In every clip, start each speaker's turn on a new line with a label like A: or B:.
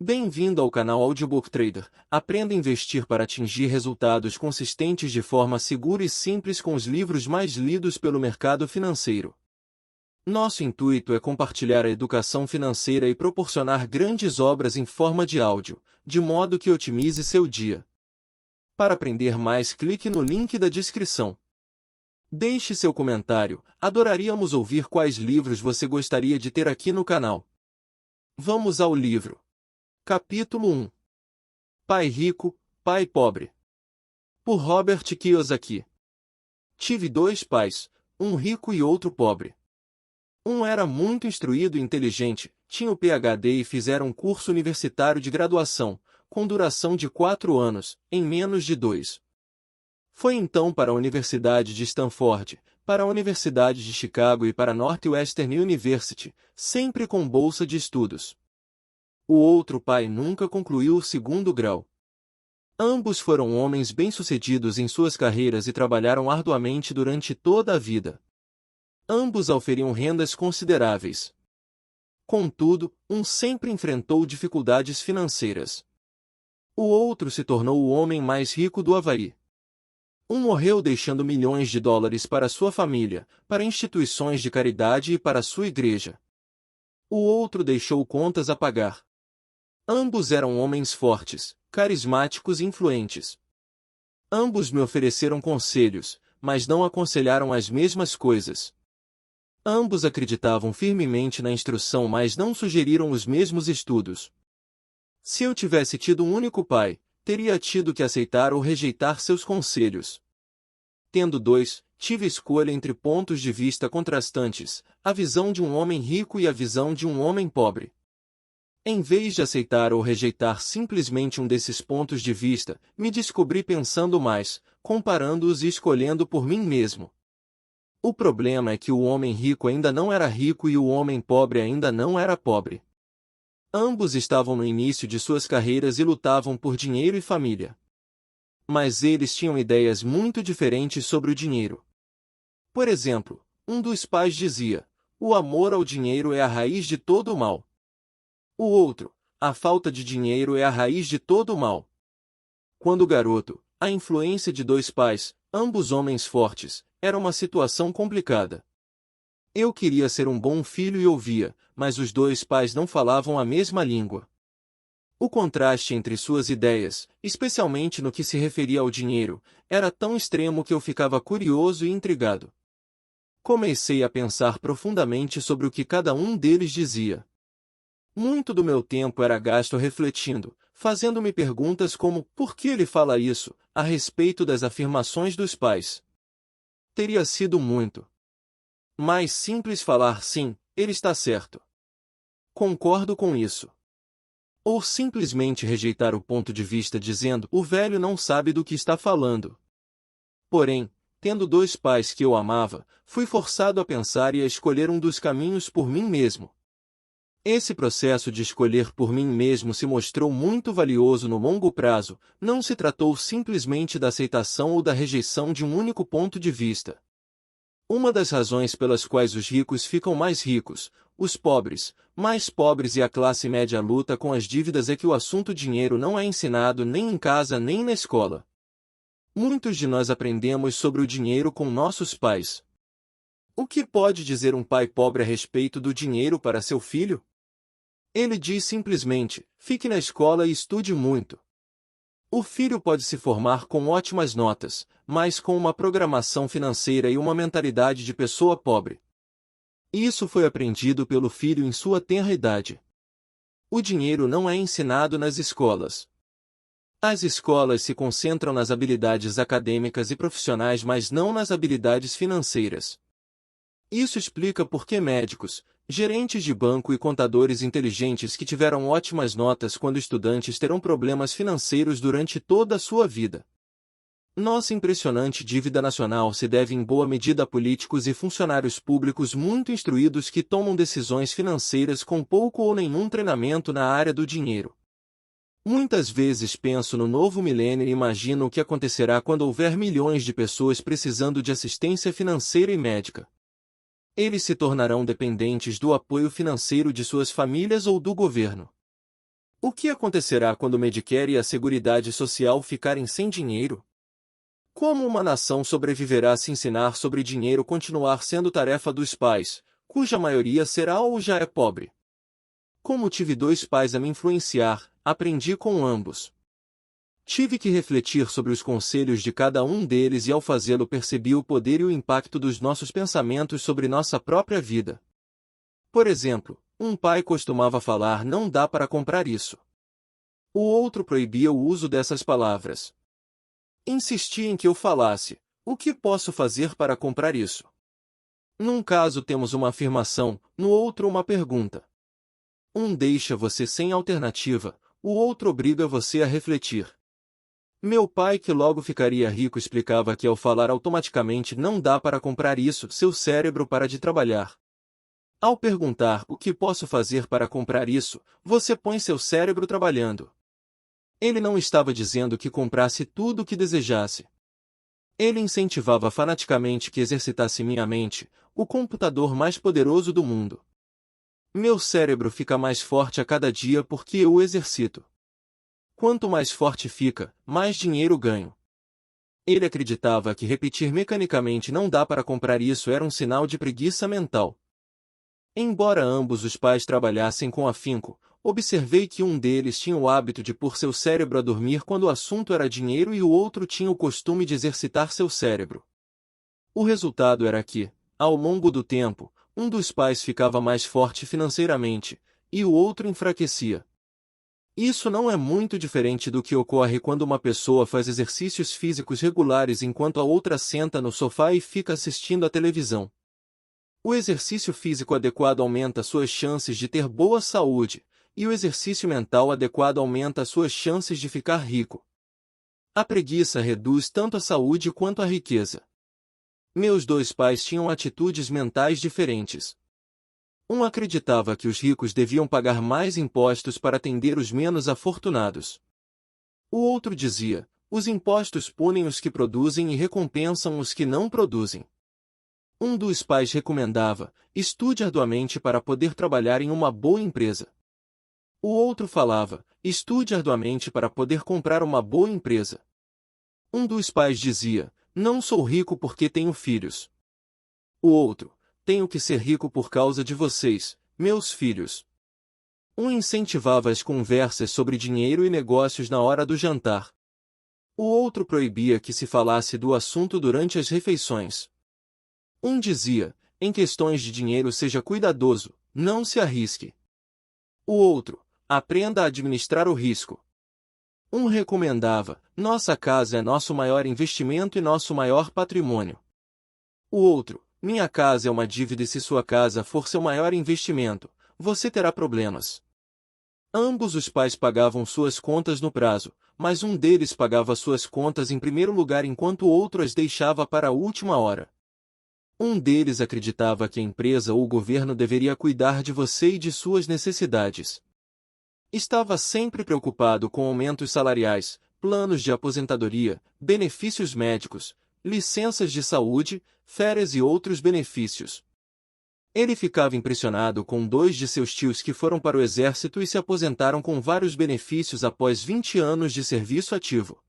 A: Bem-vindo ao canal Audiobook Trader. Aprenda a investir para atingir resultados consistentes de forma segura e simples com os livros mais lidos pelo mercado financeiro. Nosso intuito é compartilhar a educação financeira e proporcionar grandes obras em forma de áudio, de modo que otimize seu dia. Para aprender mais, clique no link da descrição. Deixe seu comentário, adoraríamos ouvir quais livros você gostaria de ter aqui no canal. Vamos ao livro. Capítulo 1. Pai Rico, Pai Pobre. Por Robert Kiyosaki. Tive dois pais, um rico e outro pobre. Um era muito instruído e inteligente, tinha o PhD e fizeram um curso universitário de graduação, com duração de 4 anos, em menos de 2. Foi então para a Universidade de Stanford, para a Universidade de Chicago e para a Northwestern University, sempre com bolsa de estudos. O outro pai nunca concluiu o segundo grau. Ambos foram homens bem-sucedidos em suas carreiras e trabalharam arduamente durante toda a vida. Ambos auferiam rendas consideráveis. Contudo, um sempre enfrentou dificuldades financeiras. O outro se tornou o homem mais rico do Havaí. Um morreu deixando milhões de dólares para sua família, para instituições de caridade e para sua igreja. O outro deixou contas a pagar. Ambos eram homens fortes, carismáticos e influentes. Ambos me ofereceram conselhos, mas não aconselharam as mesmas coisas. Ambos acreditavam firmemente na instrução, mas não sugeriram os mesmos estudos. Se eu tivesse tido um único pai, teria tido que aceitar ou rejeitar seus conselhos. Tendo dois, tive escolha entre pontos de vista contrastantes, a visão de um homem rico e a visão de um homem pobre. Em vez de aceitar ou rejeitar simplesmente um desses pontos de vista, me descobri pensando mais, comparando-os e escolhendo por mim mesmo. O problema é que o homem rico ainda não era rico e o homem pobre ainda não era pobre. Ambos estavam no início de suas carreiras e lutavam por dinheiro e família. Mas eles tinham ideias muito diferentes sobre o dinheiro. Por exemplo, um dos pais dizia: o amor ao dinheiro é a raiz de todo o mal. O outro: a falta de dinheiro é a raiz de todo o mal. Quando garoto, a influência de dois pais, ambos homens fortes, era uma situação complicada. Eu queria ser um bom filho e ouvia, mas os dois pais não falavam a mesma língua. O contraste entre suas ideias, especialmente no que se referia ao dinheiro, era tão extremo que eu ficava curioso e intrigado. Comecei a pensar profundamente sobre o que cada um deles dizia. Muito do meu tempo era gasto refletindo, fazendo-me perguntas como: por que ele fala isso, a respeito das afirmações dos pais? Teria sido muito mais simples falar sim, ele está certo. Concordo com isso. Ou simplesmente rejeitar o ponto de vista dizendo: o velho não sabe do que está falando. Porém, tendo dois pais que eu amava, fui forçado a pensar e a escolher um dos caminhos por mim mesmo. Esse processo de escolher por mim mesmo se mostrou muito valioso no longo prazo, não se tratou simplesmente da aceitação ou da rejeição de um único ponto de vista. Uma das razões pelas quais os ricos ficam mais ricos, os pobres, mais pobres e a classe média luta com as dívidas é que o assunto dinheiro não é ensinado nem em casa nem na escola. Muitos de nós aprendemos sobre o dinheiro com nossos pais. O que pode dizer um pai pobre a respeito do dinheiro para seu filho? Ele diz simplesmente: fique na escola e estude muito. O filho pode se formar com ótimas notas, mas com uma programação financeira e uma mentalidade de pessoa pobre. Isso foi aprendido pelo filho em sua tenra idade. O dinheiro não é ensinado nas escolas. As escolas se concentram nas habilidades acadêmicas e profissionais, mas não nas habilidades financeiras. Isso explica por que médicos, gerentes de banco e contadores inteligentes que tiveram ótimas notas quando estudantes terão problemas financeiros durante toda a sua vida. Nossa impressionante dívida nacional se deve em boa medida a políticos e funcionários públicos muito instruídos que tomam decisões financeiras com pouco ou nenhum treinamento na área do dinheiro. Muitas vezes penso no novo milênio e imagino o que acontecerá quando houver milhões de pessoas precisando de assistência financeira e médica. Eles se tornarão dependentes do apoio financeiro de suas famílias ou do governo. O que acontecerá quando o Medicare e a Seguridade Social ficarem sem dinheiro? Como uma nação sobreviverá se ensinar sobre dinheiro continuar sendo tarefa dos pais, cuja maioria será ou já é pobre? Como tive dois pais a me influenciar, aprendi com ambos. Tive que refletir sobre os conselhos de cada um deles e ao fazê-lo percebi o poder e o impacto dos nossos pensamentos sobre nossa própria vida. Por exemplo, um pai costumava falar: "Não dá para comprar isso." O outro proibia o uso dessas palavras. Insistia em que eu falasse: "O que posso fazer para comprar isso?" Num caso temos uma afirmação, no outro uma pergunta. Um deixa você sem alternativa, o outro obriga você a refletir. Meu pai, que logo ficaria rico, explicava que ao falar automaticamente "não dá para comprar isso", seu cérebro para de trabalhar. Ao perguntar "o que posso fazer para comprar isso", você põe seu cérebro trabalhando. Ele não estava dizendo que comprasse tudo o que desejasse. Ele incentivava fanaticamente que exercitasse minha mente, o computador mais poderoso do mundo. Meu cérebro fica mais forte a cada dia porque eu o exercito. Quanto mais forte fica, mais dinheiro ganho. Ele acreditava que repetir mecanicamente "não dá para comprar isso" era um sinal de preguiça mental. Embora ambos os pais trabalhassem com afinco, observei que um deles tinha o hábito de pôr seu cérebro a dormir quando o assunto era dinheiro e o outro tinha o costume de exercitar seu cérebro. O resultado era que, ao longo do tempo, um dos pais ficava mais forte financeiramente, e o outro enfraquecia. Isso não é muito diferente do que ocorre quando uma pessoa faz exercícios físicos regulares enquanto a outra senta no sofá e fica assistindo à televisão. O exercício físico adequado aumenta suas chances de ter boa saúde, e o exercício mental adequado aumenta suas chances de ficar rico. A preguiça reduz tanto a saúde quanto a riqueza. Meus dois pais tinham atitudes mentais diferentes. Um acreditava que os ricos deviam pagar mais impostos para atender os menos afortunados. O outro dizia: "Os impostos punem os que produzem e recompensam os que não produzem." Um dos pais recomendava: "Estude arduamente para poder trabalhar em uma boa empresa." O outro falava: "Estude arduamente para poder comprar uma boa empresa." Um dos pais dizia: "Não sou rico porque tenho filhos." O outro: "Tenho que ser rico por causa de vocês, meus filhos." Um incentivava as conversas sobre dinheiro e negócios na hora do jantar. O outro proibia que se falasse do assunto durante as refeições. Um dizia: "Em questões de dinheiro seja cuidadoso, não se arrisque." O outro: "Aprenda a administrar o risco." Um recomendava: "Nossa casa é nosso maior investimento e nosso maior patrimônio." O outro: "Minha casa é uma dívida e se sua casa for seu maior investimento, você terá problemas." Ambos os pais pagavam suas contas no prazo, mas um deles pagava suas contas em primeiro lugar enquanto o outro as deixava para a última hora. Um deles acreditava que a empresa ou o governo deveria cuidar de você e de suas necessidades. Estava sempre preocupado com aumentos salariais, planos de aposentadoria, benefícios médicos, licenças de saúde, férias e outros benefícios. Ele ficava impressionado com dois de seus tios que foram para o exército e se aposentaram com vários benefícios após 20 anos de serviço ativo.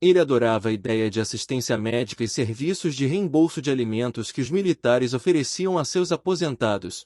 A: Ele adorava a ideia de assistência médica e serviços de reembolso de alimentos que os militares ofereciam a seus aposentados.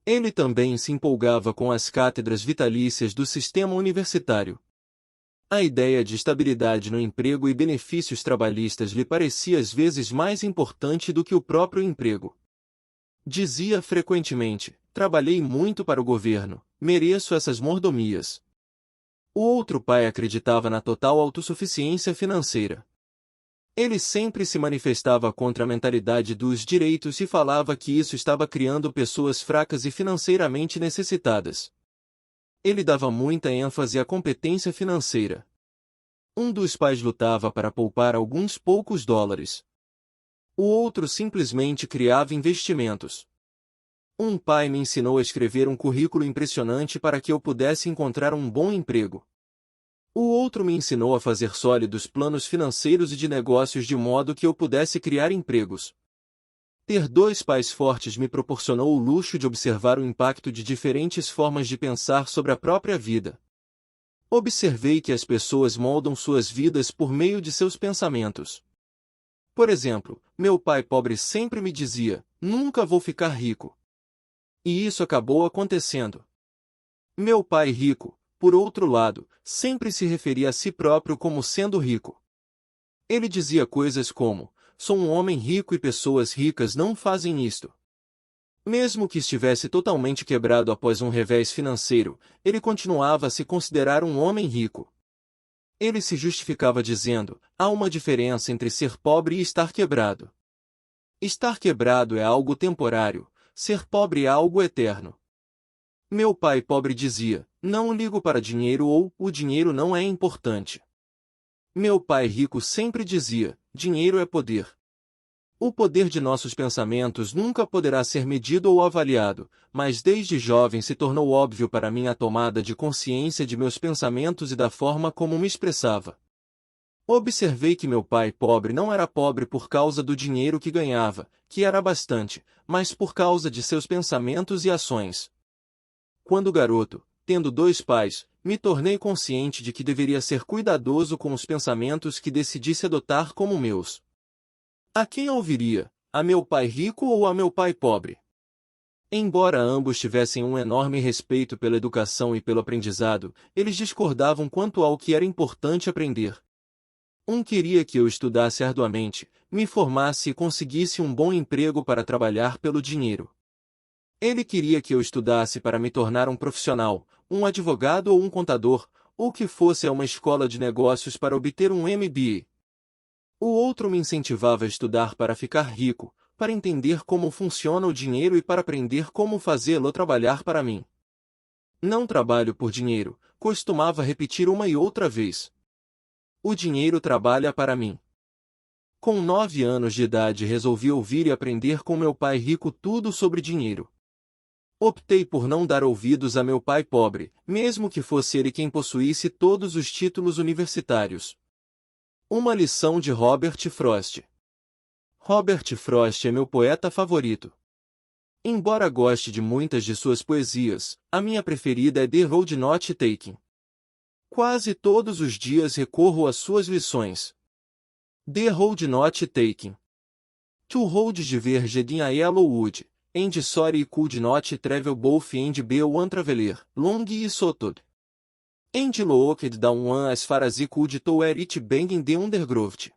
A: Ele também se empolgava com as cátedras vitalícias do sistema universitário. A ideia de estabilidade no emprego e benefícios trabalhistas lhe parecia às vezes mais importante do que o próprio emprego. Dizia frequentemente: "Trabalhei muito para o governo, mereço essas mordomias." O outro pai acreditava na total autossuficiência financeira. Ele sempre se manifestava contra a mentalidade dos direitos e falava que isso estava criando pessoas fracas e financeiramente necessitadas. Ele dava muita ênfase à competência financeira. Um dos pais lutava para poupar alguns poucos dólares. O outro simplesmente criava investimentos. Um pai me ensinou a escrever um currículo impressionante para que eu pudesse encontrar um bom emprego. O outro me ensinou a fazer sólidos planos financeiros e de negócios de modo que eu pudesse criar empregos. Ter dois pais fortes me proporcionou o luxo de observar o impacto de diferentes formas de pensar sobre a própria vida. Observei que as pessoas moldam suas vidas por meio de seus pensamentos. Por exemplo, meu pai pobre sempre me dizia: nunca vou ficar rico. E isso acabou acontecendo. Meu pai rico, por outro lado, sempre se referia a si próprio como sendo rico. Ele dizia coisas como: sou um homem rico e pessoas ricas não fazem isto. Mesmo que estivesse totalmente quebrado após um revés financeiro, ele continuava a se considerar um homem rico. Ele se justificava dizendo: há uma diferença entre ser pobre e estar quebrado. Estar quebrado é algo temporário, ser pobre é algo eterno. Meu pai pobre dizia: não ligo para dinheiro ou o dinheiro não é importante. Meu pai rico sempre dizia: dinheiro é poder. O poder de nossos pensamentos nunca poderá ser medido ou avaliado, mas desde jovem se tornou óbvio para mim a tomada de consciência de meus pensamentos e da forma como me expressava. Observei que meu pai pobre não era pobre por causa do dinheiro que ganhava, que era bastante, mas por causa de seus pensamentos e ações. Quando garoto, tendo dois pais, me tornei consciente de que deveria ser cuidadoso com os pensamentos que decidisse adotar como meus. A quem ouviria? A meu pai rico ou a meu pai pobre? Embora ambos tivessem um enorme respeito pela educação e pelo aprendizado, eles discordavam quanto ao que era importante aprender. Um queria que eu estudasse arduamente, me formasse e conseguisse um bom emprego para trabalhar pelo dinheiro. Ele queria que eu estudasse para me tornar um profissional, um advogado ou um contador, ou que fosse a uma escola de negócios para obter um MBA. O outro me incentivava a estudar para ficar rico, para entender como funciona o dinheiro e para aprender como fazê-lo trabalhar para mim. Não trabalho por dinheiro, costumava repetir uma e outra vez. O dinheiro trabalha para mim. Com 9 anos de idade resolvi ouvir e aprender com meu pai rico tudo sobre dinheiro. Optei por não dar ouvidos a meu pai pobre, mesmo que fosse ele quem possuísse todos os títulos universitários. Uma lição de Robert Frost. Robert Frost é meu poeta favorito. Embora goste de muitas de suas poesias, a minha preferida é The Road Not Taken. Quase todos os dias recorro às suas lições. The Road Not Taken. Two roads diverged in a yellow wood, and sorry could not travel both and be one traveler, long e sotod. And looked down one as far as he could to where it bang in the undergrowth.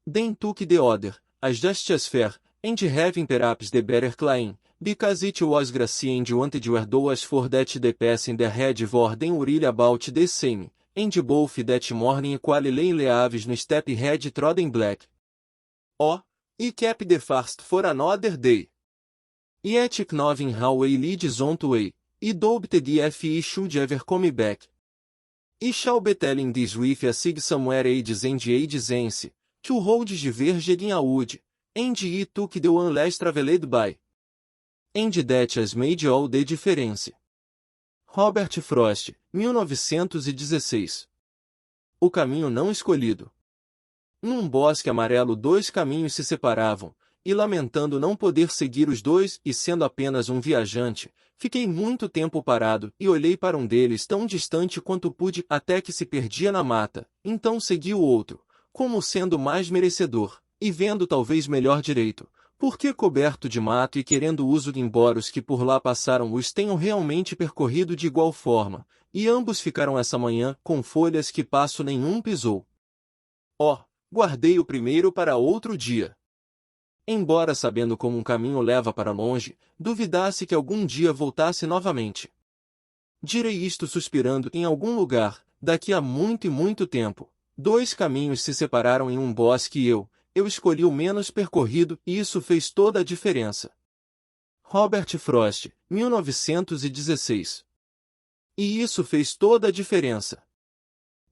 A: Then took the other, as just as fair, and having perhaps the better claim, because it was grassy and wanted were those for that the passing the head vor then worried about the same, and both that morning equally lay leaves no step head trodden black. Oh, e kept the fast for another day. Yet knowing how way leads on to way, e doubted if he should ever come back. E shall be telling this with a sig somewhere ages and ages hence, two roads diverged in a wood, and he took the one less travelled by. And that has made all the difference. Robert Frost, 1916. O caminho não escolhido. Num bosque amarelo dois caminhos se separavam, e lamentando não poder seguir os dois e sendo apenas um viajante, fiquei muito tempo parado e olhei para um deles tão distante quanto pude até que se perdia na mata, então segui o outro, como sendo mais merecedor, e vendo talvez melhor direito, porque coberto de mato e querendo uso de embora os que por lá passaram os tenham realmente percorrido de igual forma, e ambos ficaram essa manhã com folhas que passo nenhum pisou. Oh, guardei o primeiro para outro dia. Embora sabendo como um caminho leva para longe, duvidasse que algum dia voltasse novamente. Direi isto suspirando em algum lugar, daqui a muito e muito tempo. Dois caminhos se separaram em um bosque e eu escolhi o menos percorrido e isso fez toda a diferença. Robert Frost, 1916. E isso fez toda a diferença.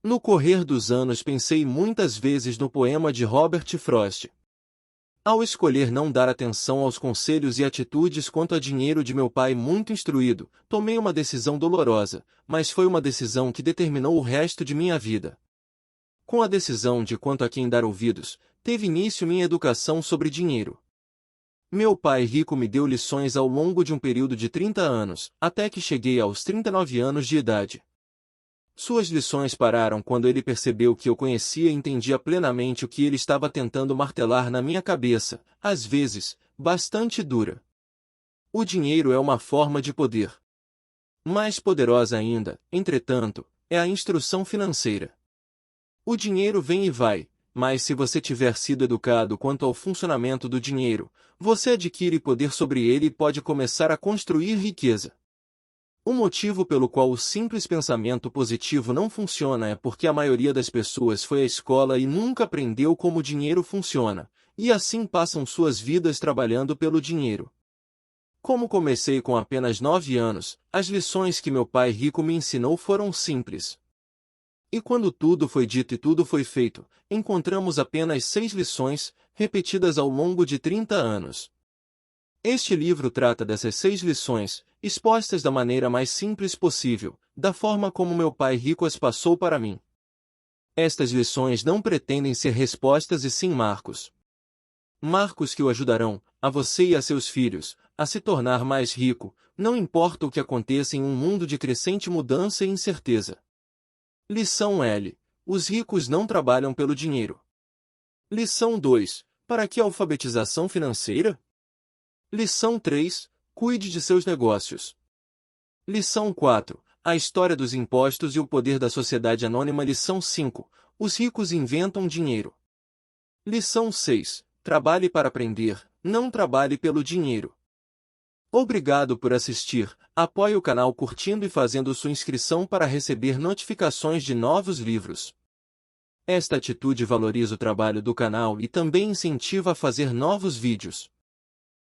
A: No correr dos anos pensei muitas vezes no poema de Robert Frost. Ao escolher não dar atenção aos conselhos e atitudes quanto a dinheiro de meu pai muito instruído, tomei uma decisão dolorosa, mas foi uma decisão que determinou o resto de minha vida. Com a decisão de quanto a quem dar ouvidos, teve início minha educação sobre dinheiro. Meu pai rico me deu lições ao longo de um período de 30 anos, até que cheguei aos 39 anos de idade. Suas lições pararam quando ele percebeu que eu conhecia e entendia plenamente o que ele estava tentando martelar na minha cabeça, às vezes, bastante dura. O dinheiro é uma forma de poder. Mais poderosa ainda, entretanto, é a instrução financeira. O dinheiro vem e vai, mas se você tiver sido educado quanto ao funcionamento do dinheiro, você adquire poder sobre ele e pode começar a construir riqueza. O motivo pelo qual o simples pensamento positivo não funciona é porque a maioria das pessoas foi à escola e nunca aprendeu como o dinheiro funciona, e assim passam suas vidas trabalhando pelo dinheiro. Como comecei com apenas 9 anos, as lições que meu pai rico me ensinou foram simples. E quando tudo foi dito e tudo foi feito, encontramos apenas 6 lições, repetidas ao longo de 30 anos. Este livro trata dessas 6 lições, expostas da maneira mais simples possível, da forma como meu pai rico as passou para mim. Estas lições não pretendem ser respostas e sim marcos. Marcos que o ajudarão, a você e a seus filhos, a se tornar mais rico, não importa o que aconteça em um mundo de crescente mudança e incerteza. Lição L. Os ricos não trabalham pelo dinheiro. Lição 2. Para que alfabetização financeira? Lição 3. Cuide de seus negócios. Lição 4. A história dos impostos e o poder da sociedade anônima. Lição 5. Os ricos inventam dinheiro. Lição 6. Trabalhe para aprender, não trabalhe pelo dinheiro. Obrigado por assistir. Apoie o canal curtindo e fazendo sua inscrição para receber notificações de novos livros. Esta atitude valoriza o trabalho do canal e também incentiva a fazer novos vídeos.